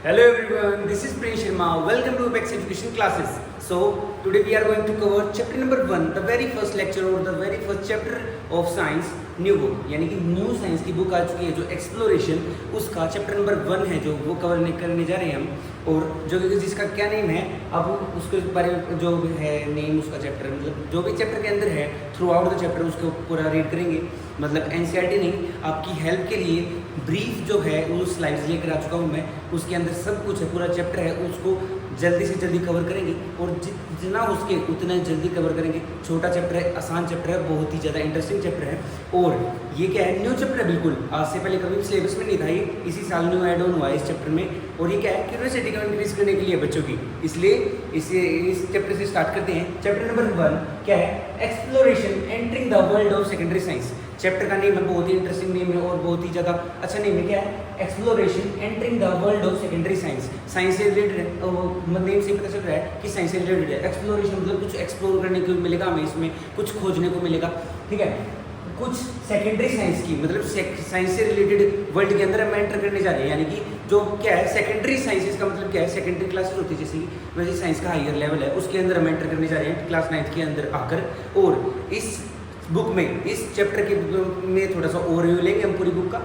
Hello everyone, this is Priya Sharma. Welcome to Apex Education classes. So today we are going to cover chapter number 1, the very first lecture or the very first chapter of science, new book यानी कि new science की book आ चुकी है जो exploration, उसका chapter number 1 है जो वो कवर करने जा रहे हैं हम। और जो जिसका क्या नेम है, अब उसके बारे में जो है नेम उसका चैप्टर, मतलब जो भी चैप्टर के अंदर है थ्रू आउट द चैप्टर उसको पूरा रीड करेंगे। मतलब एनसीईआरटी नहीं, आपकी हेल्प के लिए ब्रीफ जो है वो स्लाइड्स लेकर आ चुका हूँ मैं, उसके अंदर सब कुछ है, पूरा चैप्टर है, उसको जल्दी से जल्दी कवर करेंगे और जितना हो सके उतना जल्दी कवर करेंगे। छोटा चैप्टर है, आसान चैप्टर है, बहुत ही ज़्यादा इंटरेस्टिंग चैप्टर है। और ये क्या है, न्यू चैप्टर है बिल्कुल, आज से पहले कभी सिलेबस में नहीं था, ये इसी साल न्यू ऐड ऑन हुआ है इस चैप्टर में। और ये क्या है, क्यूरियोसिटी को इंक्रीज करने के लिए बच्चों की, इसलिए इस चैप्टर से स्टार्ट करते हैं। चैप्टर नंबर 1 क्या है, exploration entering the world of secondary science. Chapter का नेम है, बहुत ही इंटरेस्टिंग नेम है और बहुत ही ज़्यादा अच्छा नेम है। क्या है, exploration entering the world of secondary science. Science से रिलेटेड है, नेम से पता चल रहा है कि साइंस से रिलेटेड है। एक्सप्लोरेशन मतलब कुछ एक्सप्लोर करने को मिलेगा हमें, इसमें कुछ खोजने को मिलेगा, ठीक है। कुछ सेकेंडरी साइंस की मतलब साइंस से रिलेटेड वर्ल्ड के अंदर हम एंटर करने जा रहे हैं, यानी कि जो क्या है सेकेंडरी साइंसेस का मतलब क्या है, सेकेंडरी क्लासेस होती है जैसे कि वैसे साइंस का हायर लेवल है, उसके अंदर हम एंटर करने जा रहे हैं क्लास 9th के अंदर आकर। और इस बुक में, इस चैप्टर के में थोड़ा सा ओवरव्यू लेंगे हम पूरी बुक का,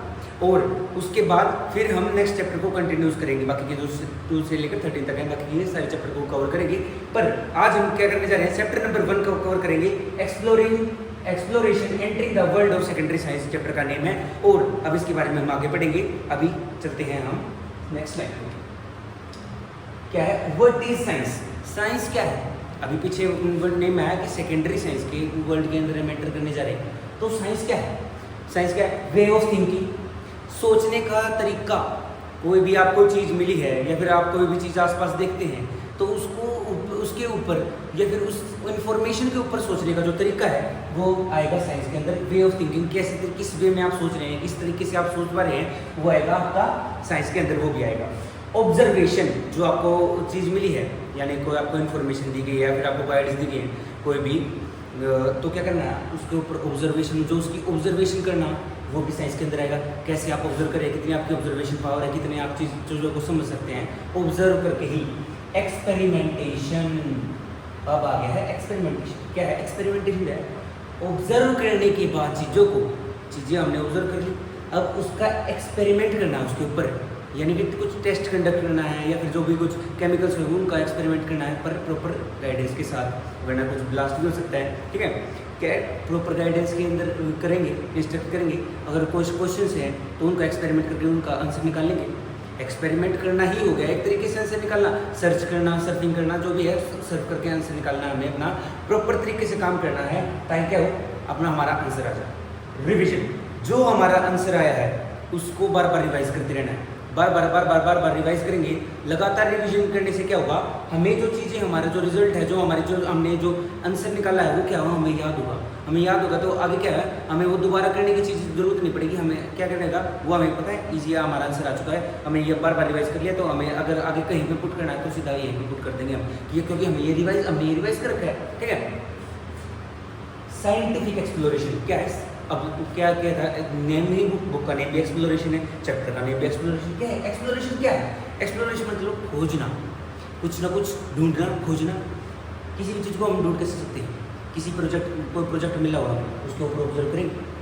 और उसके बाद फिर हम नेक्स्ट चैप्टर को कंटिन्यूस करेंगे। बाकी के जो 2 से लेकर 13 तक हैं, बाकी ये सारे चैप्टर को कवर करेंगे। पर आज हम क्या करने जा रहे हैं, चैप्टर नंबर 1 को कवर करेंगे, exploration entering the world of secondary science chapter का नेम है। और अब इसके बारे में हम आगे पढ़ेंगे। अभी चलते हैं हम नेक्स्ट स्लाइड पे। क्या है, व्हाट इज साइंस? साइंस क्या है? अभी पीछे नेम आया कि सेकेंडरी साइंस के वर्ल्ड के अंदर हम एंटर करने जा रहे हैं। तो साइंस क्या है? साइंस क्या है, वे ऑफ थिंकिंग, सोचने का तरीका। कोई भी आपको चीज़ मिली है या फिर आप कोई भी चीज़ आसपास देखते हैं तो उसको उसके ऊपर या फिर उस इंफॉर्मेशन के ऊपर सोचने का जो तरीका है वो आएगा साइंस के अंदर। वे ऑफ थिंकिंग, कैसे किस वे में आप सोच रहे हैं, किस तरीके से आप सोच पा रहे हैं, वो आएगा आपका साइंस के अंदर, वो भी आएगा। ऑब्जर्वेशन, जो आपको चीज़ मिली है यानी कोई आपको इन्फॉर्मेशन दी गई है या फिर आपको गाइड्स दी गई है कोई भी, तो क्या करना है उसके ऊपर ऑब्जर्वेशन, जो उसकी ऑब्जर्वेशन करना वो भी साइंस के अंदर आएगा। कैसे आप ऑब्जर्व करें, कितनी आपकी ऑब्जर्वेशन पावर है, कितने आप चीज़ों को समझ सकते हैं ऑब्जर्व करके ही। एक्सपेरिमेंटेशन, अब आ गया है एक्सपेरिमेंटेशन। क्या है एक्सपेरिमेंटेशन? है ऑब्जर्व करने के बाद चीज़ें हमने ऑब्जर्व कर ली, अब उसका एक्सपेरिमेंट करना है उसके ऊपर, यानी कि कुछ टेस्ट कंडक्ट करना है या फिर जो भी कुछ केमिकल्स हो उनका एक्सपेरिमेंट करना है, पर प्रॉपर गाइडेंस के साथ, वरना कुछ ब्लास्ट भी हो सकता है, ठीक है। क्या प्रॉपर गाइडेंस के अंदर करेंगे, इंस्ट्रक्ट करेंगे। अगर कुछ क्वेश्चंस हैं तो उनका एक्सपेरिमेंट करके उनका आंसर निकाल लेंगे। एक्सपेरिमेंट करना ही हो गया एक तरीके से आंसर निकालना, सर्च करना, सर्फिंग करना, जो भी है सर्च करके आंसर निकालना, हमें अपना प्रॉपर तरीके से काम करना है ताकि क्या हो, अपना हमारा आंसर आ जाए। रिविजन, जो हमारा आंसर आया है उसको बार बार रिवाइज करते रहना है, बार बार रिवाइज करेंगे। लगातार रिवीजन करने से क्या होगा, हमें जो चीज़ें, हमारा जो रिजल्ट है, जो हमारे जो हमने जो आंसर निकाला है वो क्या होगा, हमें याद होगा। तो आगे क्या है, हमें वो दोबारा करने की चीज़ जरूरत नहीं पड़ेगी। हमें क्या करने का वो हमें पता है, ईजी हमारा आंसर आ चुका है, हमें ये बार रिवाइज कर लिया, तो हमें अगर आगे कहीं पे पुट करना है तो सीधा यहीं पे पुट कर देंगे हम, ये क्योंकि हमने ये रिवाइज कर रखा है, ठीक है। साइंटिफिक एक्सप्लोरेशन क्या है, अब क्या था, नेम ही बुक का नेम भी एक्सप्लोरेशन है, चैप्टर का नेम भी एक्सप्लोरेशन। क्या है एक्सप्लोरेशन? क्या है एक्सप्लोरेशन? मतलब खोजना, कुछ ना कुछ ढूंढना, खोजना। किसी भी चीज़ को हम ढूंढ कैसे सकते हैं, कोई प्रोजेक्ट मिला होगा उसके ऊपर ऑब्जर्व करेंगे,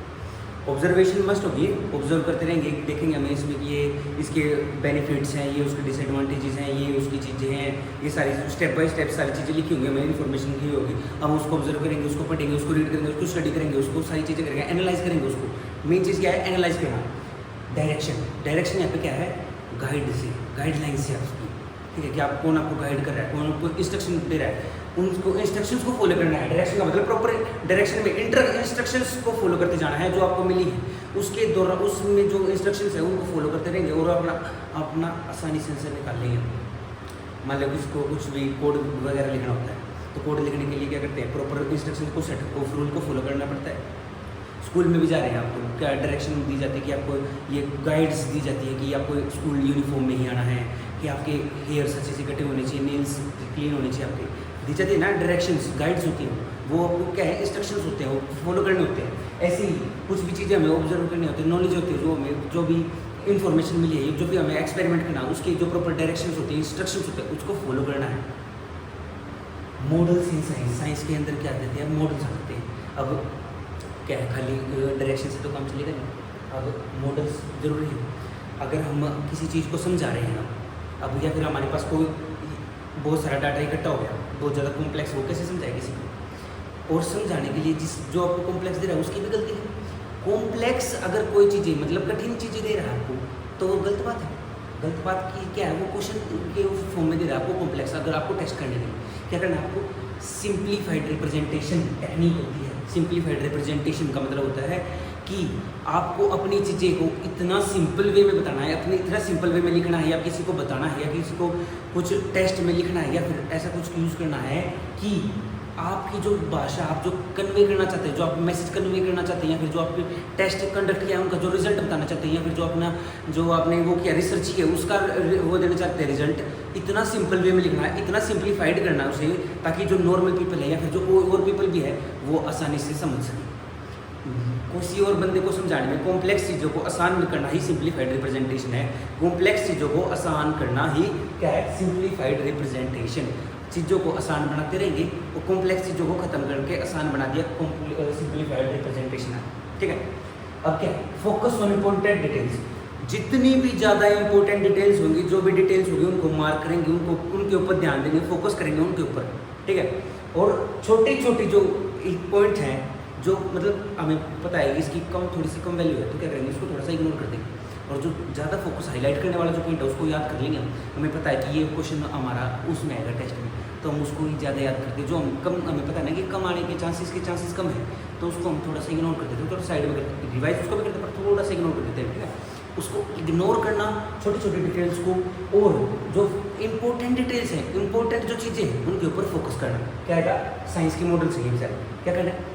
ऑब्जर्वेशन मस्ट होगी, ऑब्जर्व करते रहेंगे, देखेंगे हमें इसमें ये इसके बेनिफिट्स हैं, ये उसके डिसएडवांटेजेस हैं, ये उसकी चीज़ें हैं, ये सारी स्टेप बाय स्टेप सारी चीज़ें लिखी होंगी, हमें इन्फॉर्मेशन की होगी, हम उसको ऑब्जर्व करेंगे, उसको पढ़ेंगे, उसको रीड करेंगे, उसको स्टडी करेंगे, उसको सारी चीज़ें करेंगे, एनालाइज करेंगे उसको। मेन चीज़ क्या है, एनालाइज करना। डायरेक्शन यहाँ पे क्या है, गाइडलाइन से आपकी, ठीक है, कि आप कौन आपको गाइड कर रहा है, कौन आपको इंस्ट्रक्शन दे रहा है, उनको इंस्ट्रक्शंस को फॉलो करना है। डायरेक्शन का मतलब प्रॉपर डायरेक्शन में इंस्ट्रक्शंस को फॉलो करते जाना है जो आपको मिली है, उसके दौरान उसमें जो इंस्ट्रक्शंस है उनको फॉलो करते रहेंगे और अपना आसानी से आंसर निकाल लेंगे। मान लो किसको कुछ भी कोड वगैरह लिखना होता है तो कोड लिखने के लिए क्या करते हैं, प्रॉपर इंस्ट्रक्शन को सेट ऑफ रूल को फॉलो करना पड़ता है। स्कूल में भी जा रहे हैं आपको क्या डायरेक्शन दी जाती है कि आपको ये गाइड्स दी जाती है कि आपको स्कूल यूनिफॉर्म में ही आना है, कि आपके हेयर्स अच्छे से कटे होने चाहिए, नेल्स क्लीन होने चाहिए, आपके दी जाती है ना डायरेक्शंस, गाइड्स होती हैं, वो आपको क्या है इंस्ट्रक्शंस होते हैं, वो फॉलो करने होते हैं। ऐसे ही कुछ भी चीज़ें हमें ऑब्जर्व करनी होती है, नॉलेज होती है, जो हमें जो भी इन्फॉर्मेशन मिली है, जो भी हमें एक्सपेरिमेंट करना है उसके जो प्रॉपर डायरेक्शंस होते हैं, इंस्ट्रक्शंस होते हैं, उसको फॉलो करना है। मॉडल्स इन साइंस, साइंस के अंदर क्या देते हैं, मॉडल्स आते हैं। अब क्या है, खाली डायरेक्शन से तो काम चलेगा नहीं, अब मॉडल्स जरूरी है। अगर हम किसी चीज़ को समझा रहे हैं अब, या फिर हमारे पास कोई बहुत सारा डाटा इकट्ठा हो गया, बहुत ज़्यादा कॉम्प्लेक्स, वो कैसे समझाए किसी को? और समझाने के लिए जो आपको कॉम्प्लेक्स दे रहा है उसकी भी गलती है। कॉम्प्लेक्स अगर कोई चीज़ें मतलब कठिन चीज़ें दे रहा है आपको, तो वो गलत बात है। गलत बात की क्या है, वो क्वेश्चन के फॉर्म में दे रहा है आपको कॉम्प्लेक्स। अगर आपको टेस्ट करने के लिए क्या करना है, आपको सिंप्लीफाइड रिप्रेजेंटेशन टेक्निक होती है। सिंप्लीफाइड रिप्रेजेंटेशन का मतलब होता है कि आपको अपनी चीज़ें को इतना सिंपल वे में बताना है, अपने इतना सिंपल वे में लिखना है, या किसी को बताना है, या किसी को कुछ टेस्ट में लिखना है, या फिर ऐसा कुछ यूज़ करना है कि आपकी जो भाषा, आप जो कन्वे करना चाहते हैं, जो आप मैसेज कन्वे करना चाहते हैं, या फिर जो आपने टेस्ट कंडक्ट किया है उनका जो रिजल्ट बताना चाहते हैं, या फिर जो आपने वो किया रिसर्च किया उसका वो देना चाहते हैं रिजल्ट, इतना सिंपल वे में लिखना है, इतना सिंप्लीफाइड करना है उसे, ताकि जो नॉर्मल पीपल है या फिर जो और पीपल भी है वो आसानी से समझ सकें। किसी और बंदे को समझाने में कॉम्प्लेक्स चीज़ों को आसान करना ही सिंप्लीफाइड रिप्रेजेंटेशन है। कॉम्प्लेक्स चीज़ों को आसान करना ही क्या है, सिंप्लीफाइड रिप्रेजेंटेशन। चीज़ों को आसान बनाते रहेंगे, वो कॉम्प्लेक्स चीज़ों को ख़त्म करके आसान बना दिया, सिंप्लीफाइड रिप्रेजेंटेशन है। ठीक है, अब क्या, फोकस ऑन इम्पोर्टेंट डिटेल्स। जितनी भी ज़्यादा इंपॉर्टेंट डिटेल्स होंगी, जो भी डिटेल्स होंगी उनको मार्क करेंगे, उनके ऊपर ध्यान देंगे, फोकस करेंगे उनके ऊपर। ठीक है, और छोटी छोटी जो पॉइंट हैं, जो मतलब हमें पता है इसकी थोड़ी सी कम वैल्यू है, तो क्या करेंगे, इसको थोड़ा सा इग्नोर कर देंगे, और जो ज़्यादा फोकस हाईलाइट करने वाला जो पॉइंट है उसको याद कर लेंगे। हमें पता है कि ये क्वेश्चन हमारा उसमें आएगा टेस्ट में, तो हम उसको ही ज़्यादा याद करते हैं। जो हम कम, हमें पता है ना कि कम आने के चांसेस कम है, तो उसको हम थोड़ा सा इग्नोर कर देते हैं, थोड़ा साइड में करते हैं, रिवाइज उसको भी करते हैं पर थोड़ा सा इग्नोर कर देते हैं। ठीक है, उसको इग्नोर करना, छोटी छोटी डिटेल्स को, और जो इंपॉर्टेंट डिटेल्स हैं, इंपॉर्टेंट जो चीज़ें हैं उनके ऊपर फोकस करना। क्या है, साइंस के मॉडल से ये क्या करना है,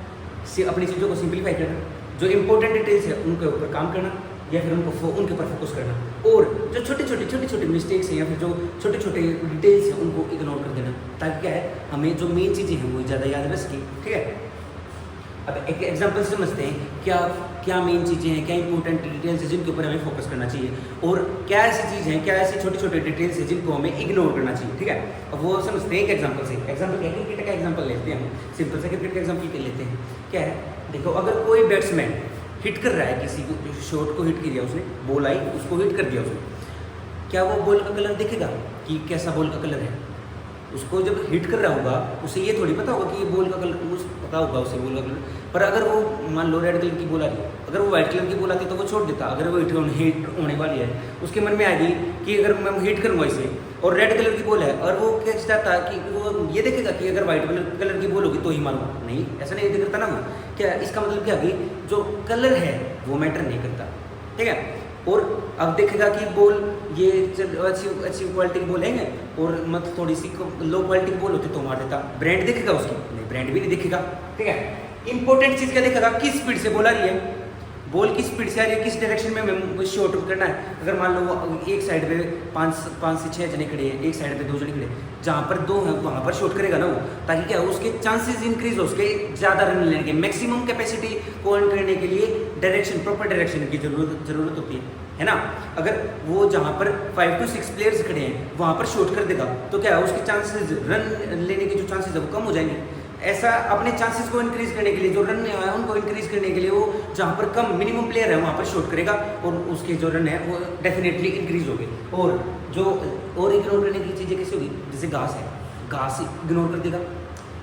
अपनी चीज़ों को सिंप्लीफाई करना, जो इंपॉर्टेंट डिटेल्स है उनके ऊपर काम करना, या फिर उनके ऊपर फोकस करना, और जो छोटे छोटे मिस्टेक्स हैं या फिर जो छोटे छोटे डिटेल्स हैं उनको इग्नोर कर देना, ताकि क्या है, हमें जो मेन चीज़ें हैं वो ज़्यादा याद रह सकें। ठीक है, अब एक एग्जांपल से समझते हैं क्या मेन चीज़ें हैं, क्या इंपॉर्टेंट डिटेल्स हैं जिनके ऊपर हमें फोकस करना चाहिए, और क्या ऐसी चीज़ें हैं, क्या ऐसी छोटे छोटे डिटेल्स हैं जिनको हमें इग्नोर करना चाहिए। ठीक है, अब वो समझते हैं एक एग्जांपल से। एग्जांपल क्या, क्रिकेट का एग्जांपल लेते हैं, हम सिंपल से क्रिकेट का एग्जांपल लेते हैं। क्या है, देखो, अगर कोई बैट्समैन हिट कर रहा है, किसी को शॉट को हिट किया उसने, बॉल आई उसको हिट कर दिया उसने, क्या वो बॉल का कलर दिखेगा कि कैसा बॉल का कलर है? उसको जब हिट कर रहा होगा उसे ये थोड़ी पता होगा कि ये बॉल का कलर, पता होगा उसे बॉल का कलर। पर अगर वो मान लो रेड कलर की बॉल आ रही है, अगर वो व्हाइट कलर की बॉल आती तो वो छोड़ देता। अगर वो हिट होने वाली है, उसके मन में आएगी कि अगर मैं हिट करूँगा इसे, और रेड कलर की बॉल है, और वो क्या चाहता है कि वो ये देखेगा कि अगर व्हाइट कलर की बॉल होगी तो ही मारूंगा, नहीं, ऐसा नहीं करता ना वो। क्या इसका मतलब क्या है, जो कलर है वो मैटर नहीं करता। ठीक है, और अब देखेगा कि बॉल ये अच्छी क्वालिटी की बॉल है, और मतलब थोड़ी सी लो क्वालिटी की बॉल होती तो मार देता। ब्रांड देखेगा उसकी, नहीं, ब्रांड भी नहीं दिखेगा। ठीक है, इंपॉर्टेंट चीज़ क्या देखेगा, किस स्पीड से बॉल आ रही है, बॉल किस स्पीड से आ रही है, किस डायरेक्शन में हमें शॉट करना है। अगर मान लो एक साइड पे 5 से 6 जने खड़े हैं, एक साइड पे 2 जने खड़े हैं, जहाँ पर 2 हैं वहाँ पर शॉट करेगा ना वो, ताकि क्या उसके चांसेस इंक्रीज हो, उसके ज़्यादा रन लेने के, मैक्सिमम कैपेसिटी को अर्न करने के लिए डायरेक्शन, प्रॉपर डायरेक्शन की जरूरत होती है ना। अगर वो जहाँ पर 5 to 6 प्लेयर्स खड़े हैं वहाँ पर शॉट कर देगा तो क्या है, उसके चांसेस, रन लेने के जो चांसेस है वो कम हो जाएंगे। ऐसा अपने चांसेस को इंक्रीज करने के लिए, जो रन है उनको इंक्रीज करने के लिए, वो जहाँ पर कम मिनिमम प्लेयर है वहाँ पर शॉट करेगा, और उसके जो रन है वो डेफिनेटली इंक्रीज होंगे। और जो और इग्नोर करने की चीज़ें कैसे होगी, जैसे घास है, घास इग्नोर कर देगा।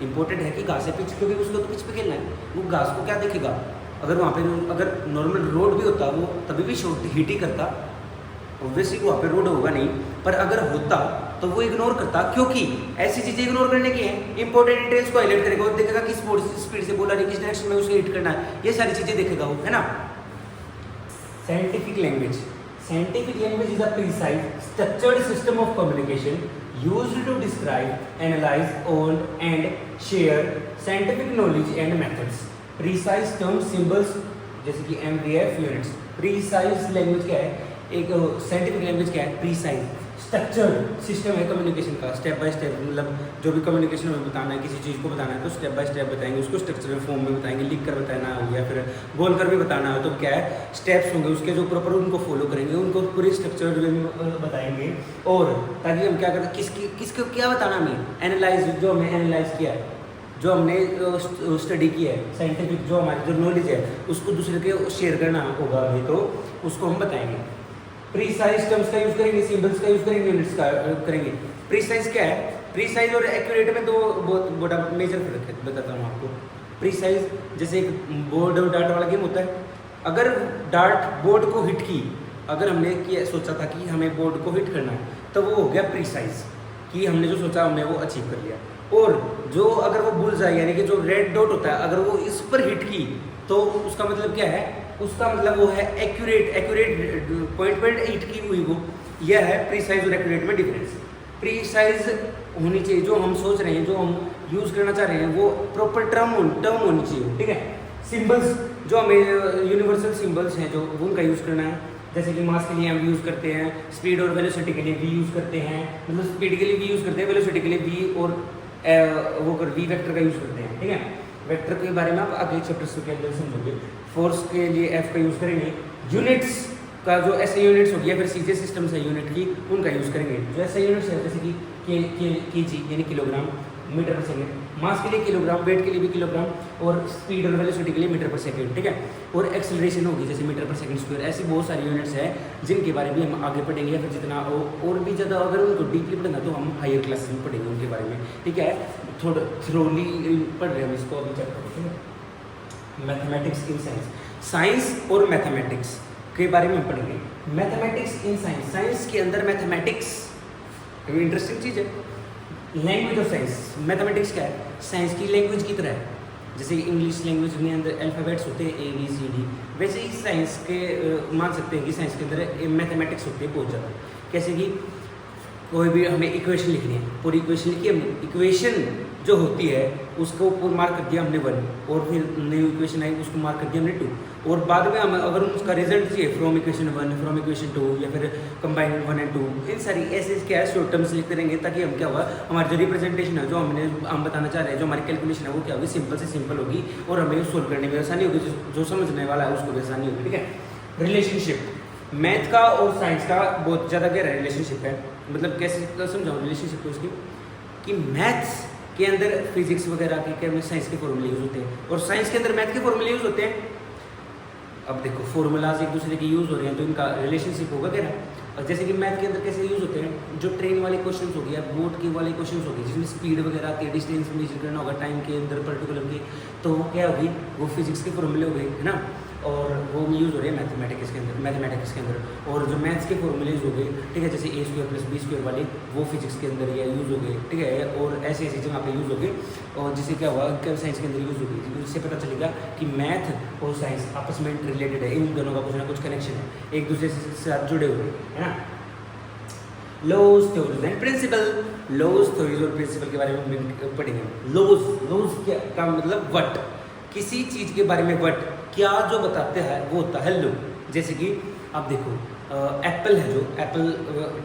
इंपॉर्टेंट है कि घास है, पिच, क्योंकि उसको तो पिच पे खेलना है, वो घास को क्या देखेगा। अगर वहाँ पे अगर नॉर्मल रोड भी होता वो तभी भी शॉट हिट ही करता, ऑब्वियसली वहाँ पे रोड होगा नहीं, पर अगर होता तो वो इग्नोर करता, क्योंकि ऐसी चीज़ें इग्नोर करने की है। इंपॉर्टेंट डिटेल्स को हाईलाइट करेगा, और देखेगा किस स्पीड से बोल रहा है, किस डायरेक्शन में उसे हिट करना है, ये सारी चीज़ें देखेगा वो, है ना। Scientific language, scientific language is a precise structured system of communication used to describe, analyse, own and share scientific knowledge and methods. Precise term, symbols जैसे कि MVF यूनिट्स। प्रिसाइज लैंग्वेज क्या है, एक साइंटिफिक लैंग्वेज क्या है, precise structured system है communication का, step by step, मतलब जो भी कम्युनिकेशन में बताना है, किसी चीज़ को बताना है तो स्टेप बाय स्टेप बताएंगे, उसको स्ट्रक्चरल फॉर्म में बताएंगे, लिख कर बताना हो या फिर बोल कर भी बताना हो तो क्या है स्टेप्स होंगे उसके जो प्रॉपर उनको फॉलो करेंगे, उनको पूरी स्ट्रक्चर्ड वे में बताएंगे। और ताकि हम क्या करते किसको क्या बताना हमें, एनालाइज, जो हमने एनालाइज किया है, जो हमने स्टडी किया है, साइंटिफिक जो हमारी जो नॉलेज है उसको दूसरे के शेयर करना होगा हमें, तो उसको हम बताएंगे। प्रीसाइज टर्म्स का यूज़ करेंगे, सिंबल्स का यूज़ करेंगे, यूनिट्स का करेंगे। प्रीसाइज क्या है, प्रीसाइज और एक्यूरेट में तो बहुत बड़ा मेजर फर्क है, बताता हूँ आपको। प्रीसाइज जैसे एक बोर्ड और डार्ट वाला गेम होता है, अगर डार्ट बोर्ड को हिट की, अगर हमने किया सोचा था कि हमें बोर्ड को हिट करना है तो वो हो गया प्रीसाइज, कि हमने जो सोचा हमने वो अचीव कर लिया। और जो अगर वो बुल जाए यानी कि जो रेड डॉट होता है अगर वो इस पर हिट की तो उसका मतलब क्या है, उसका मतलब वो है एक्यूरेट पॉइंट हिट की हुई वो, यह है प्रीसाइज और एक्यूरेट में डिफरेंस। प्रीसाइज होनी चाहिए, जो हम सोच रहे हैं, जो हम यूज़ करना चाह रहे हैं वो प्रॉपर टर्म होनी चाहिए, ठीक है। सिंबल्स जो हमें यूनिवर्सल सिंबल्स हैं जो उनका यूज़ करना है, जैसे कि मास के लिए हम यूज़ करते हैं, स्पीड और वेलोसिटी के लिए वी यूज़ करते हैं, मतलब स्पीड के लिए वी यूज़ करते हैं, वेलोसिटी के लिए वी और वो कर वी वेक्टर का यूज़ करते हैं, ठीक है। वेक्टर के बारे में आप अगले चैप्टर्स के अंदर समझोगे। फोर्स के लिए एफ का यूज़ करेंगे, यूनिट्स का जो ऐसे यूनिट्स हो गया फिर सीधे सिस्टम्स है यूनिट की उनका यूज़ करेंगे। जो ऐसे यूनिट्स है जैसे कि केजी यानी किलोग्राम, मीटर पर सेकेंड, मास के लिए किलोग्राम, वेट के लिए भी किलोग्राम, और स्पीड और वेलोसिटी के लिए मीटर पर सेकेंड, ठीक है। और एक्सेलरेशन होगी जैसे मीटर पर सेकेंड स्क्वायर। ऐसी बहुत सारी यूनिट्स हैं जिनके बारे में हम आगे पढ़ेंगे, या फिर जितना और भी ज़्यादा अगर उनको डीपली पढ़ना तो हम हायर क्लास में पढ़ेंगे उनके बारे में, ठीक है। थोड़ा थ्रोली पढ़ रहे हैं हम इसको अभी chapter. Mathematics in science, science और मैथमेटिक्स के बारे में हम पढ़ेंगे। मैथमेटिक्स इन साइंस, साइंस के अंदर मैथमेटिक्स इंटरेस्टिंग चीज़ है। लैंग्वेज ऑफ साइंस, मैथमेटिक्स क्या है, साइंस की लैंग्वेज की तरह है। जैसे इंग्लिश लैंग्वेज में अंदर अल्फ़ाबेट्स होते हैं ABCD, वैसे ही साइंस के मान सकते हैं कि साइंस के अंदर मैथमेटिक्स होते हैं बहुत ज़्यादा। कैसे कि कोई भी हमें इक्वेशन लिखनी है, पूरी इक्वेशन लिखी हमने, इक्वेशन जो होती है उसको ऊपर मार्क कर दिया हमने 1, और फिर नई इक्वेशन आई उसको मार्क कर दिया हमने 2, और बाद में हम अगर उसका रिजल्ट चाहिए फ्रॉम इक्वेशन 1, फ्रॉम इक्वेशन 2, या फिर कंबाइंड 1 and 2, इन सारी ऐसे क्या है शॉर्ट टर्म्स लिखते रहेंगे, ताकि हम क्या हुआ हमारी जो रिप्रेजेंटेशन है जो हम बताना चाह रहे हैं, जो हमारी कैलकुलेशन है वो क्या होगी, सिंपल से सिंपल होगी, और हमें सोल्व करने में आसानी होगी, जो समझने वाला है उसको भी आसानी होगी, ठीक है। रिलेशनशिप, मैथ का और साइंस का बहुत ज़्यादा गहरा रिलेशनशिप है। मतलब कैसे समझाऊँ रिलेशनशिप को इसकी, कि मैथ्स के अंदर फिजिक्स वगैरह के साइंस के फॉर्मूले यूज़ होते हैं, और साइंस के अंदर मैथ के फॉर्मूले यूज़ होते हैं। अब देखो फॉर्मूलाज एक दूसरे के यूज़ हो रहे हैं तो इनका रिलेशनशिप होगा क्या। और जैसे कि मैथ के अंदर कैसे यूज़ होते हैं, जो ट्रेन वाले क्वेश्चन हो गया, बोट के वाले क्वेश्चन हो गए जिसमें स्पीड वगैरह के डिस्टेंस मेजर करना होगा टाइम के अंदर पर्टिकुलर के, तो वो क्या होगी, वो फिजिक्स के फॉर्मूले हो गए, है ना, और वो यूज़ हो रहे हैं मैथमेटिक्स के अंदर। और जो मैथ्स के फॉर्मूलेज हो गए, ठीक है, जैसे A² + B² वाले वो फिजिक्स के अंदर या यूज़ हो गए, ठीक है, और ऐसे ऐसी जगह पे यूज़ हो गए, और जिससे क्या हुआ साइंस के अंदर यूज़ हो गई, जिससे पता चलेगा कि मैथ और साइंस आपस में रिलेटेड है, इन दोनों का कुछ ना कुछ कनेक्शन है, एक दूसरे से साथ जुड़े हुए, है ना। Laws, theories and principle, laws, theories और प्रिंसिपल के बारे में हम पढ़ेंगे। लॉज क्या का मतलब व्हाट, किसी चीज़ के बारे में व्हाट क्या जो बताते हैं वो होता है लॉ। जैसे कि आप देखो एप्पल है, जो एप्पल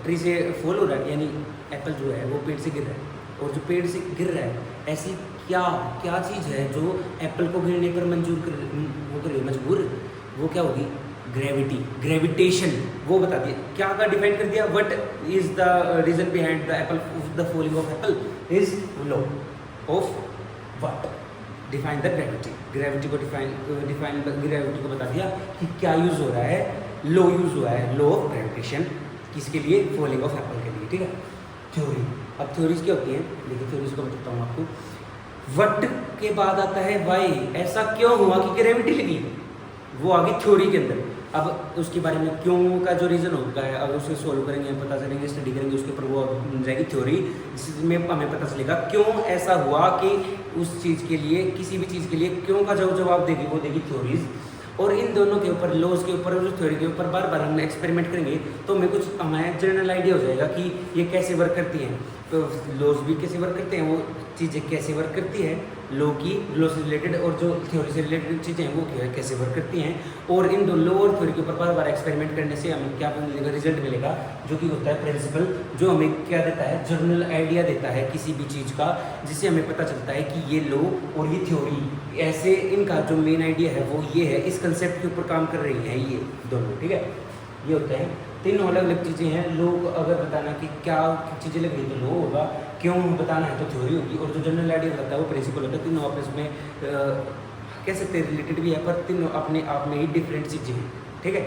ट्री से फॉल हो रहा है, यानी एप्पल जो है वो पेड़ से गिर रहा है, और जो पेड़ से गिर रहा है ऐसी क्या चीज़ है जो एप्पल को गिरने पर मजबूर, वो क्या होगी, ग्रेविटेशन, वो बताती है। क्या का डिफाइन कर दिया, what is the reason behind the apple the falling of apple is law of what, define the gravity को डिफाइन ग्रेविटी को बता दिया कि क्या यूज़ हो रहा है, लॉ यूज़ हुआ है, लॉ ऑफ ग्रेविटेशन, किसके लिए, फॉलिंग ऑफ एप्पल के लिए, ठीक है। थ्योरी, अब थ्योरीज क्या होती हैं, देखिए थ्योरीज को बताता हूँ आपको। व्हाट के बाद आता है वाई, ऐसा क्यों हुआ कि ग्रेविटी लगी, वो आ गई थ्योरी के अंदर। अब उसके बारे में क्यों का जो रीज़न होता है, अगर उसे सोल्व करेंगे, पता चलेंगे, स्टडी करेंगे, उसके ऊपर वो बन जाएगी थ्योरी, जिसमें हमें पता चलेगा क्यों ऐसा हुआ कि उस चीज़ के लिए, किसी भी चीज़ के लिए क्यों का जो जवाब देगी वो देगी थ्योरीज। और इन दोनों के ऊपर, लॉज के ऊपर और जो थ्योरी के ऊपर बार बार हम एक्सपेरिमेंट करेंगे तो हमें कुछ हमारा जनरल आइडिया हो जाएगा कि ये कैसे वर्क करती हैं। तो लॉज भी कैसे वर्क करते हैं, वो चीज़ें कैसे वर्क करती है, लॉ से रिलेटेड और जो थ्योरी से रिलेटेड चीज़ें हैं वो कैसे वर्क करती हैं, और इन दो लॉ और थ्योरी के ऊपर बार बार एक्सपेरिमेंट करने से हमें क्या मिलेगा, रिजल्ट मिलेगा, जो कि होता है प्रिंसिपल, जो हमें क्या देता है, जनरल आइडिया देता है किसी भी चीज़ का, जिससे हमें पता चलता है कि ये लॉ और ये थ्योरी ऐसे, इनका जो मेन आइडिया है वो ये है, इस कंसेप्ट के ऊपर काम कर रही हैं ये दोनों, ठीक है। ये होते हैं तीनों अलग अलग चीज़ें हैं। लोग अगर बताना कि क्या चीज़ें लग रही तो लो होगा, क्यों बताना है तो थ्योरी होगी, और जो जनरल आइडिया होता है वो प्रिंसिपल होता है। तीनों आपस में कह सकते हैं रिलेटेड भी है, पर तीनों अपने आप में ही डिफरेंट चीज़ें हैं, ठीक है।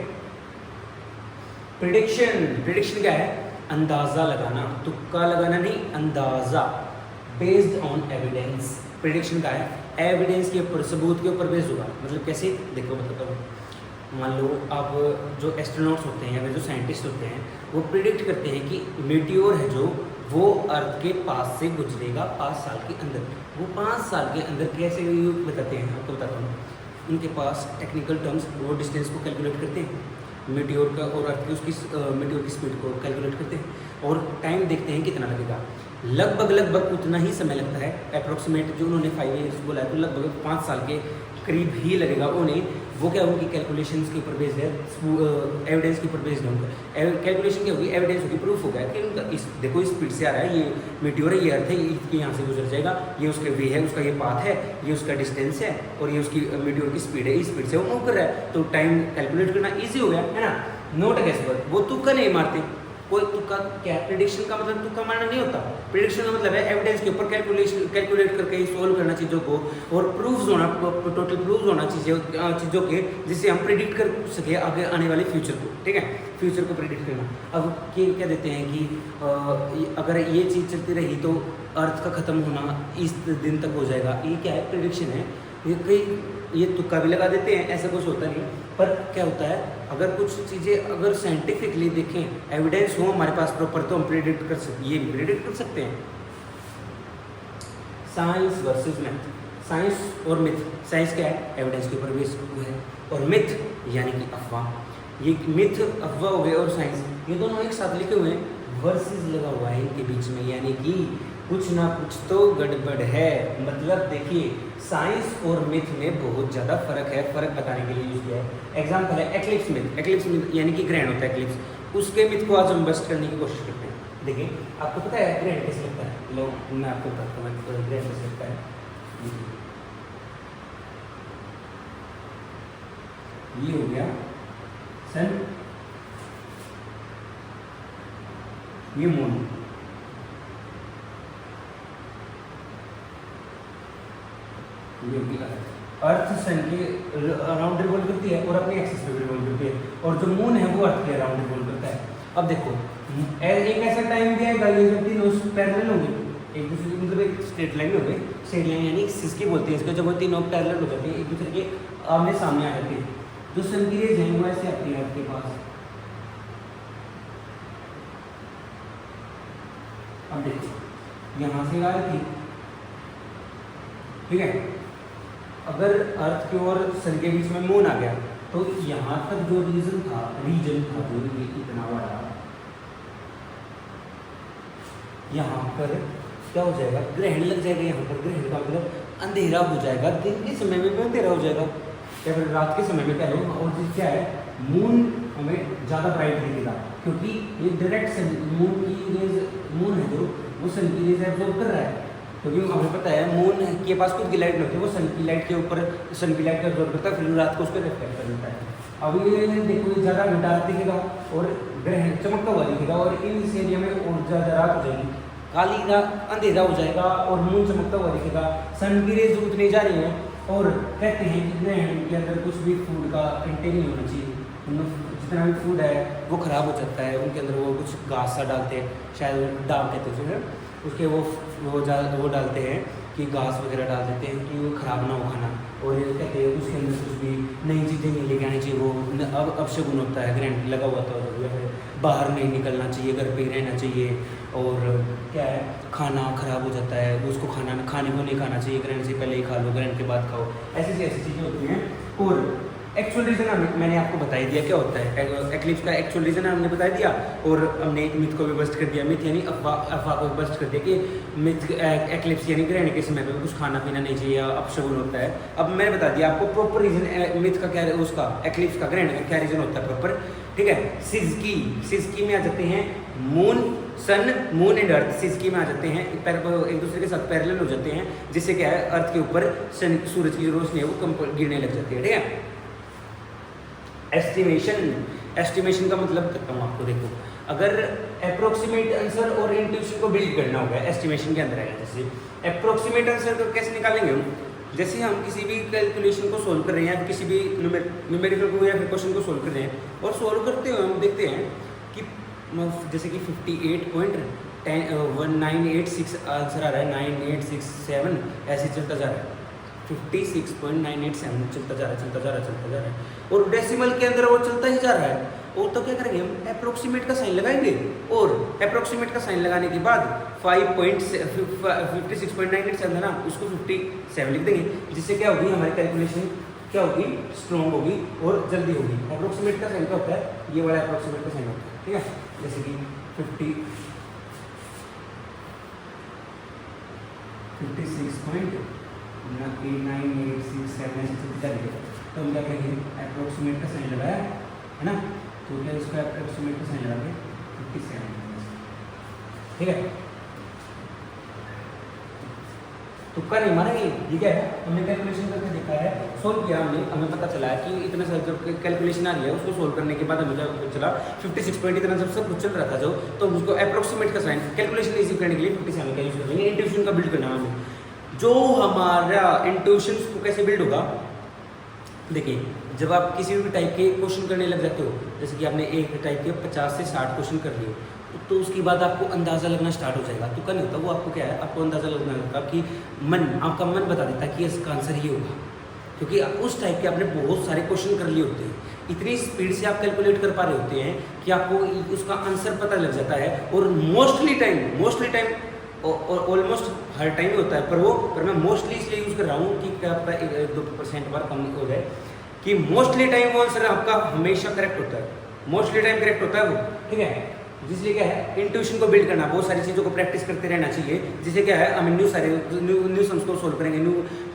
प्रिडिक्शन क्या है, अंदाज़ा लगाना, तुक्का लगाना नहीं, अंदाज़ा, बेस्ड ऑन एविडेंस। प्रिडिक्शन का है एविडेंस के ऊपर, सबूत के ऊपर बेस्ड होगा। मतलब कैसे, देखो बताता हूँ। मान लो अब जो एस्ट्रोनॉट्स होते हैं या जो साइंटिस्ट होते हैं वो प्रिडिक्ट करते हैं कि मीटियोर है जो वो अर्थ के पास से गुजरेगा 5 साल के अंदर। वो 5 साल के अंदर कैसे बताते हैं, आपको बताता हूँ। उनके पास टेक्निकल टर्म्स, वो डिस्टेंस को कैलकुलेट करते हैं, मीटियोर का और अर्थ की उसकी मीटियोर की स्पीड को कैलकुलेट करते हैं और टाइम देखते हैं कितना लगेगा। लगभग उतना ही समय लगता है, अप्रोक्सीमेट जो उन्होंने 5 ईयर्स बोला है, तो लगभग 5 साल के करीब ही लगेगा उन्हें। वो क्या उनकी कैलकुलेशंस के ऊपर बेस्ड है, एविडेंस के ऊपर बेस्ड है उनका। कैलकुलेशन क्या होगी, एविडेंस होगी, प्रूफ होगा कि उनका इस देखो स्पीड से आ रहा है, ये मीटियोर है, ये अर्थ है, ये यहाँ से गुजर जाएगा, ये उसका वे है, उसका ये पाथ है, ये उसका डिस्टेंस है और ये उसकी मीटियोर की स्पीड है, इस स्पीड से वो मूव कर रहा है। तो टाइम कैलकुलेट करना ईजी हो गया है ना, नोट गेस वर्क। वो तुक्का नहीं मारते, कोई तुक्का क्या, प्रिडिक्शन का मतलब तुक्का मारना नहीं होता। प्रिडिक्शन का मतलब है एविडेंस के ऊपर कैलकुलेट करके सोल्व करना चीज़ों को, और प्रूफ्स होना, टोटल प्रूफ्स होना चीज़ों के, जिससे हम प्रिडिक्ट कर सके आगे आने वाले फ्यूचर को, ठीक है, फ्यूचर को प्रिडिक्ट करना। अब क्या देते हैं कि अगर ये चीज़ चलती रही तो अर्थ का ख़त्म होना इस दिन तक हो जाएगा। ये क्या है, प्रिडिक्शन है। ये तुक्का भी लगा देते हैं, ऐसा कुछ होता नहीं। पर क्या होता है, अगर कुछ चीज़ें अगर साइंटिफिकली देखें, एविडेंस हो हमारे पास प्रॉपर, तो हम प्रेडिक्ट कर सकते, ये भी प्रेडिक्ट कर सकते हैं। साइंस वर्सेस मैथ, साइंस और मिथ। साइंस क्या है, एविडेंस के ऊपर बेस्ड है, और मिथ यानी कि अफवाह। ये मिथ अफवाह हो गए और साइंस, ये दोनों एक साथ लिखे हुए हैं, वर्सेस लगा हुआ है इनके बीच में, यानी कि कुछ ना कुछ तो गड़बड़ है। मतलब देखिए, साइंस और मिथ में बहुत ज़्यादा फर्क है, फर्क बताने के लिए यूज़ किया है। एग्जाम्पल है एक्लिप्स मिथ। एक्लिप्स मिथ यानी कि ग्रहण होता है एक्लिप्स, उसके मिथ को आज हम बस्ट करने की कोशिश करते हैं। देखिए, आपको पता है ग्रहण कैसे लगता है, लो मैं आपको बताता हूँ ग्रहण कैसे लगता है। ये हो गया सन, ये मून, अर्थ सन के अराउंड रिवॉल्व करती है और अपनी एक्सिस पे रिवॉल्व करती है, और जो मून है वो अर्थ के अराउंड रिवॉल्व करता है। अब देखो, एक ऐसा टाइम भी आएगा ये जब तीनों पैरेलल होंगे, एक दूसरे के, मतलब एक स्ट्रेट लाइन में होंगे, स्ट्रेट लाइन यानी सिसकी बोलते हैं इसको, जब वो तीनों पैरेलल हो जाते हैं, एक दूसरे के आमने सामने आ जाते हैं, जो सन की रेज है वो ऐसे आती है आपके पास। अब देखो, यहाँ से आ रही थी, ठीक है, अगर अर्थ की ओर सन के बीच में मून आ गया तो यहाँ तक जो रीजन था वो ये इतना बड़ा, यहाँ पर क्या हो जाएगा, ग्रहण लग जाएगा। यहाँ पर ग्रहण का मतलब अंधेरा हो जाएगा, दिन के समय में भी अंधेरा हो जाएगा, या फिर रात के समय में क्या होगा। और जिस क्या है, मून हमें ज़्यादा ब्राइट दिखेगा, क्योंकि ये डायरेक्ट मून की रेज, मून है जो वो सन की रेज एब्जॉर्ब कर रहा है, क्योंकि हमें पता है मून के पास खुद की लाइट नहीं होती, वो सन की लाइट के ऊपर, सन की लाइट का एब्जॉर्ब करता है, फिर रात को उसको रिफ्लेक्ट कर देता है। अब ये देखो, ज़्यादा डार्क दिखेगा और ग्रहण चमकता हुआ दिखेगा, और इन एरिया में और ज़्यादा रात हो जाएगी, काली रात, अंधेरा हो जाएगा और मून चमकता हुआ दिखेगा, सन की रेज उतनी जा रही है। और कहते हैं कि ग्रहण के अंदर कुछ भी फूड का इंटेक नहीं होना चाहिए, जितना भी फूड है वो ख़राब हो जाता है, उनके अंदर वो कुछ घास सा डालते हैं, शायद डाल कहते हैं उसके, वो डालते हैं कि घास वगैरह डाल देते हैं कि वो ख़राब ना हो खाना, और ये कहते हैं उसके अंदर कुछ भी नई चीज़ें नहीं लेके आनी चाहिए, वो अब अपशगुन होता है, ग्रहण लगा हुआ था, बाहर नहीं निकलना चाहिए, घर पे ही रहना चाहिए, और क्या है, खाना ख़राब हो जाता है, उसको खाने को नहीं खाना चाहिए, ग्रहण से पहले ही खा लो, ग्रहण के बाद खाओ, ऐसी चीज़ें होती हैं। और एक्चुअल रीजन मैंने आपको बता ही दिया क्या होता है, एक्लिप्स का एक्चुअल रीजन हमने बता दिया, और हमने एक मिथ को भी बस्ट कर दिया। मिथ यानी अफवाह को भी बस्ट कर दिया कि मिथ एक्लिप्स यानी ग्रहण के समय पे कुछ खाना पीना नहीं चाहिए या अपशगुन होता है। अब मैंने बता दिया आपको प्रॉपर रीजन मिथ का क्या है, उसका एक्लिप्स का ग्रहण का क्या रीजन होता है प्रॉपर, ठीक है। सिजकी में आ जाते हैं moon, sun, moon and earth syzygy में आ जाते हैं, एक दूसरे के साथ पैरेलल हो जाते हैं, जिससे क्या है अर्थ के ऊपर सूरज की जो रोशनी है वो कम गिरने लग जाती है, ठीक है। एस्टिमेशन का मतलब करता हूँ आपको, देखो अगर अप्रोक्सीमेट आंसर और इंट्यूशन को बिल्ड करना होगा एस्टिमेशन के अंदर आएगा। जैसे अप्रोक्सीमेट आंसर को कैसे निकालेंगे हम, जैसे हम किसी भी कैलकुलेशन को सोल्व कर रहे हैं, किसी भी न्यूमेरिकल को या फिर क्वेश्चन को सोल्व कर रहे हैं, और सोल्व करते हुए हम देखते हैं कि जैसे कि 58.1986 आंसर आ रहा है, 9867 ऐसे चलता जा रहा है, 56.987 चलता जा रहा है, और डेसिमल के अंदर वो चलता ही जा रहा है। और तो क्या करेंगे हम, अप्रोक्सीमेट का साइन लगाएंगे, और अप्रोक्सीमेट का साइन लगाने के बाद 56.987 है ना, उसको 57 लिख देंगे, जिससे क्या होगी हमारी कैलकुलेशन क्या होगी, स्ट्रॉन्ग होगी और जल्दी होगी। अप्रोक्सीमेट का साइन क्या होता है, ये वाला अप्रोक्सीमेट का साइन होता है, ठीक है। जैसे कि 56.987 तो हम क्या कहेंगे, अप्रोक्सीमेट का साइन लगाया है ना, तो क्या इसका अप्रोक्सीमेट का साइन लगा के 57, ठीक है। तुक्का नहीं मारेंगे, ठीक है। हमने कैलकुलेशन करके देखा है, सोल्व किया हमने, हमें पता चला है कि इतना सारा जब कैलकुलेशन आ रही है उसको सोल्व करने के बाद हमें जब चला 56 पॉइंट इतना जब सब कुछ चल रहा था जो, तो उसको अप्रोक्सीमेट का साइन कैलकुलेशन इजी करने के लिए 57 का यूज करेंगे। इंट्यूशन का बिल्ड करना है हमें, जो हमारा इंट्यूशन को कैसे बिल्ड होगा, देखिए जब आप किसी भी टाइप के क्वेश्चन करने लग जाते हो, जैसे कि आपने एक टाइप के 50 से 60 क्वेश्चन कर लिए, तो उसके बाद आपको अंदाज़ा लगना स्टार्ट हो जाएगा। तो क्या नहीं होता, वो आपको क्या है, आपको अंदाज़ा लगना होगा कि आपका मन बता देता है कि इसका आंसर ये होगा, क्योंकि उस टाइप के आपने बहुत सारे क्वेश्चन कर लिए होते हैं, इतनी स्पीड से आप कैलकुलेट कर पा रहे होते हैं कि आपको उसका आंसर पता लग जाता है। और मोस्टली टाइम और ऑलमोस्ट हर टाइम होता है, पर मैं मोस्टली इसलिए यूज़ कर रहा हूँ कि क्या आपका 1-2% बार कम हो जाए, कि मोस्टली टाइम वो आंसर आपका हमेशा करेक्ट होता है, मोस्टली टाइम करेक्ट होता है वो, ठीक है। जिसलिए क्या है, इंट्यूशन को बिल्ड करना, बहुत सारी चीज़ों को प्रैक्टिस करते रहना चाहिए, जिससे क्या है हम न्यू सम्स को सोल्व करेंगे,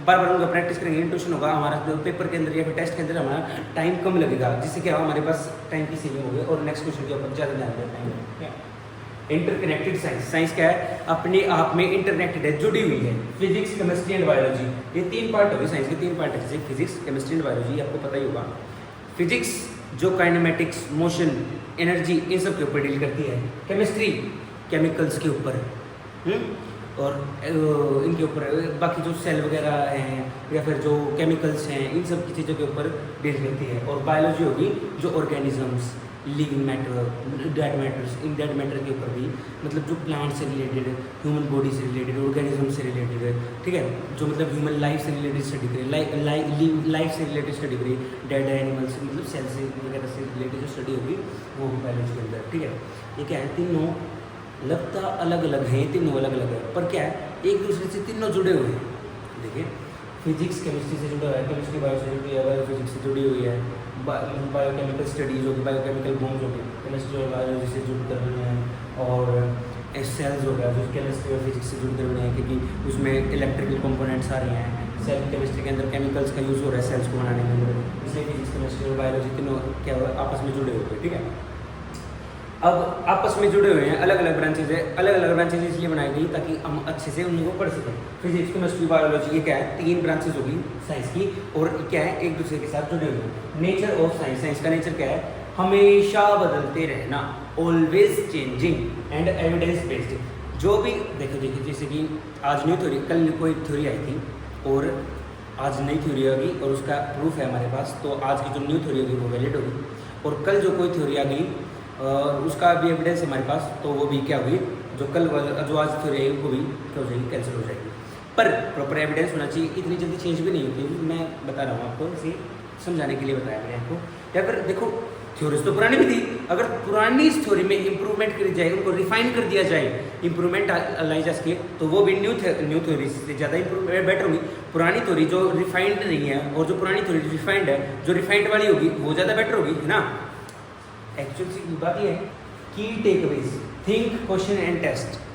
बार बार उनका प्रैक्टिस करेंगे, इंट्यूशन होगा हमारा पेपर के अंदर या फिर टेस्ट के अंदर हमारा टाइम कम लगेगा, जिससे क्या हमारे पास टाइम की सेविंग होगी और नेक्स्ट क्वेश्चन के ऊपर ज़्यादा ध्यान देना है। इंटरकनेक्टेड साइंस क्या है, अपने आप में इंटरकनेक्टेड है, जुड़ी हुई है। फिजिक्स, केमिस्ट्री एंड बायोलॉजी, ये 3 पार्ट हो गए साइंस के, 3 पार्ट है, जैसे फिजिक्स, केमिस्ट्री एंड बायोलॉजी, आपको पता ही होगा। फिजिक्स जो काइनेमेटिक्स, मोशन, एनर्जी, इन सब के ऊपर डील करती है। केमिस्ट्री केमिकल्स के ऊपर, और इनके ऊपर बाकी जो सेल वगैरह हैं या फिर जो केमिकल्स हैं, इन सब की चीज़ों के ऊपर डील करती है। और बायोलॉजी होगी जो organisms, living matter, dead matters, इन डेड मैटर के ऊपर भी, मतलब जो प्लांट से रिलेटेड, ह्यूमन बॉडी से रिलेटेड, ऑर्गेनिज्म से रिलेटेड है, ठीक है, जो मतलब ह्यूमन लाइफ से रिलेटेड स्टडी करें, लाइफ से रिलेटेड स्टडी करें, डेड एनिमल्स मतलब सेल से वगैरह से रिलेटेड जो स्टडी होगी वो बायोलॉजी के अंदर, ठीक है। ये क्या है, तीनों लगता अलग अलग हैं, तीनों अलग अलग है, पर क्या है एक दूसरे से तीनों जुड़े हुए हैं। देखिए फिजिक्स केमिस्ट्री से जुड़ा हुआ है, केमिस्ट्री बायो से जुड़ी है, बायो फिजिक्स से जुड़ी हुई है, बायोकेमिकल स्टडीज होगी, बायोकेमिकल बॉन्ड्स होगी, केमिस्ट्री और बायोलॉजी से जुड़कर बने हैं, और सेल्स हो गया जो केमिस्ट्री और फिजिक्स से जुड़कर बने हैं, क्योंकि उसमें इलेक्ट्रिकल कंपोनेंट्स आ रही हैं। सेल केमिस्ट्री के अंदर केमिकल्स का यूज़ हो रहा है सेल्स को बनाने के अंदर, इसलिए फिजिक्स, केमिस्ट्री और बायोलॉजी तीनों क्या आपस में जुड़े होते हैं, ठीक है। अब आपस में जुड़े हुए हैं, अलग अलग ब्रांचेज है, अलग अलग ब्रांचेज इसलिए बनाई गई ताकि हम अच्छे से उनको पढ़ सकें। फिजिक्स, केमिस्ट्री, बायोलॉजी, ये क्या है 3 ब्रांचेज होगी साइंस की, और क्या है एक दूसरे के साथ जुड़े हुए हैं। नेचर ऑफ साइंस, साइंस का नेचर क्या है, हमेशा बदलते रहना, always changing and evidence based. जो भी देखो जैसे कि आज न्यू थ्योरी, कल कोई थ्योरी आई थी और आज नई थ्योरी होगी और उसका प्रूफ है हमारे पास, तो आज की जो न्यू थ्योरी होगी वो वैलिड होगी, और कल जो कोई थ्योरी आ गई उसका भी एविडेंस हमारे पास, तो वो भी क्या होगी, जो आज थ्योरी है वो भी क्या हो जाएगी, कैंसिल हो जाएगी। पर प्रॉपर एविडेंस होना चाहिए, इतनी जल्दी चेंज भी नहीं होती, मैं बता रहा हूँ आपको। जैसे समझाने के लिए बताया मैंने आपको। या फिर देखो थ्योरीज तो पुरानी भी थी, अगर पुरानी इस थ्योरी में इंप्रूवमेंट करी जाए, उनको रिफाइन कर दिया जाए, इंप्रूवमेंट लाई जा सके, तो वो भी न्यू थ्योरी से ज़्यादा बेटर होगी। पुरानी थ्योरी जो रिफाइंड नहीं है और जो पुरानी थ्योरी रिफाइंड है, जो रिफाइंड वाली होगी वो ज़्यादा बेटर होगी, है ना। एक्चुअल सी बात ये है की takeaways, think, question and test.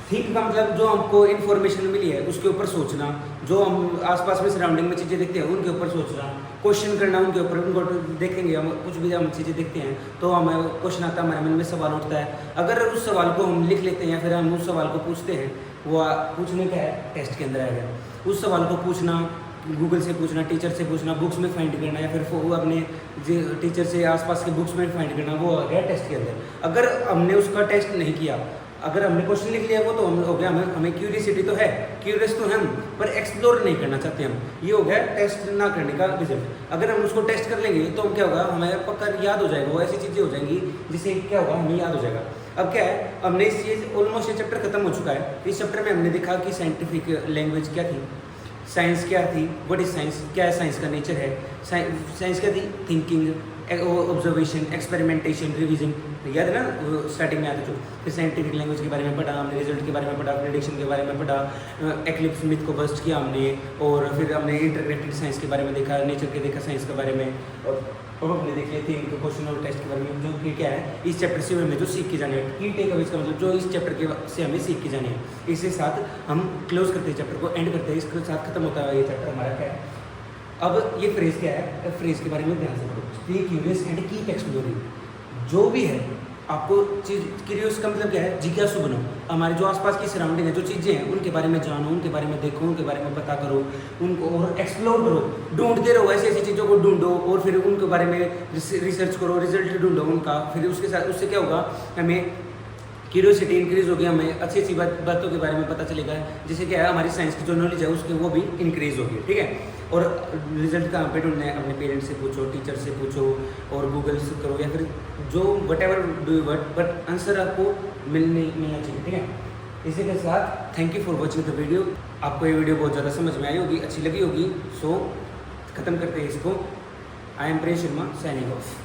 Think का मतलब जो हमको इन्फॉर्मेशन मिली है उसके ऊपर सोचना, जो हम आसपास में सराउंडिंग में चीज़ें देखते हैं उनके ऊपर सोचना, क्वेश्चन करना उनके ऊपर, उनको देखेंगे हम, कुछ भी हम चीज़ें देखते हैं तो हमें क्वेश्चन आता है, हमारे मन में सवाल उठता है। अगर उस सवाल को हम लिख लेते हैं या फिर हम उस सवाल को पूछते हैं, वो पूछने क्या है, टेस्ट के अंदर आएगा। उस सवाल को पूछना, गूगल से पूछना, टीचर से पूछना, बुक्स में फाइंड करना, या फिर वो अपने टीचर से आसपास के बुक्स में फाइंड करना, वो आ गया टेस्ट के अंदर। अगर हमने उसका टेस्ट नहीं किया, अगर हमने क्वेश्चन लिख लिया वो तो हम हो गया, हमें क्यूरियसिटी तो है, क्यूरियस तो हम, पर एक्सप्लोर नहीं करना चाहते हम, ये हो गया टेस्ट ना करने का रिजल्ट। अगर हम उसको टेस्ट कर लेंगे तो हम क्या होगा, हमें पक्का याद हो जाएगा, वो ऐसी चीज़ें हो जाएंगी जिससे क्या होगा, हमें याद हो जाएगा। अब क्या है, हमने इस चीज़ ऑलमोस्ट ये चैप्टर खत्म हो चुका है। इस चैप्टर में हमने देखा कि साइंटिफिक लैंग्वेज क्या थी, साइंस क्या थी, व्हाट इज साइंस, क्या है साइंस का नेचर है, साइंस क्या थी, थिंकिंग, ऑब्जर्वेशन, एक्सपेरिमेंटेशन, रिवीजन, याद है ना स्टार्टिंग में आते थे। फिर साइंटिफिक लैंग्वेज के बारे में पढ़ा हमने, रिजल्ट के बारे में पढ़ा, प्रेडिक्शन के बारे में पढ़ा, एक्लिप्स मिथ को बस्ट किया हमने, और फिर हमने इंटीग्रेटेड साइंस के बारे में देखा, नेचर के देखा साइंस के बारे में, और अब हमने देख लिया थिंक, क्वेश्चन और टेस्ट के बारे में, जो कि क्या है इस चैप्टर से हमें जो सीख के जाने हैं, की टेकअवेज का मतलब जो इस चैप्टर के से हमें सीख के जाने हैं। इसके साथ हम क्लोज करते हैं चैप्टर को, एंड करते हैं, इसके साथ खत्म होता है ये चैप्टर हमारा। क्या है अब ये फ्रेज क्या है, फ्रेज के बारे में ध्यान से पढ़ो, stay curious and keep exploring. जो भी है आपको चीज़, क्यूरियस का मतलब क्या है, जिज्ञासु बनो, हमारे जो आसपास की सराउंडिंग है, जो चीज़ें हैं उनके बारे में जानो, उनके बारे में देखो, उनके बारे में पता करो, उनको और एक्सप्लोर करो, ढूंढते रहो, ऐसी ऐसी चीज़ों को ढूंढो, और फिर उनके बारे में रिसर्च करो, रिजल्ट ढूंढो उनका। फिर उसके साथ उससे क्या होगा, हमें क्यूरियोसिटी इंक्रीज होगी, हमें अच्छी अच्छी बातों के बारे में पता चलेगा, जिससे क्या है हमारी साइंस की जो नॉलेज है उसके वो भी इंक्रीज होगी, ठीक है। और रिजल्ट कहाँ पे ढूंढना है, अपने पेरेंट्स से पूछो, टीचर से पूछो, और गूगल से करो, या फिर जो what ever do what, but answer आपको मिलना चाहिए, ठीक है। इसी के साथ thank you for watching the video. आपको ये वीडियो बहुत ज़्यादा समझ में आई होगी, अच्छी लगी होगी, सो ख़त्म करते हैं इसको। I am Prem Sharma, signing off.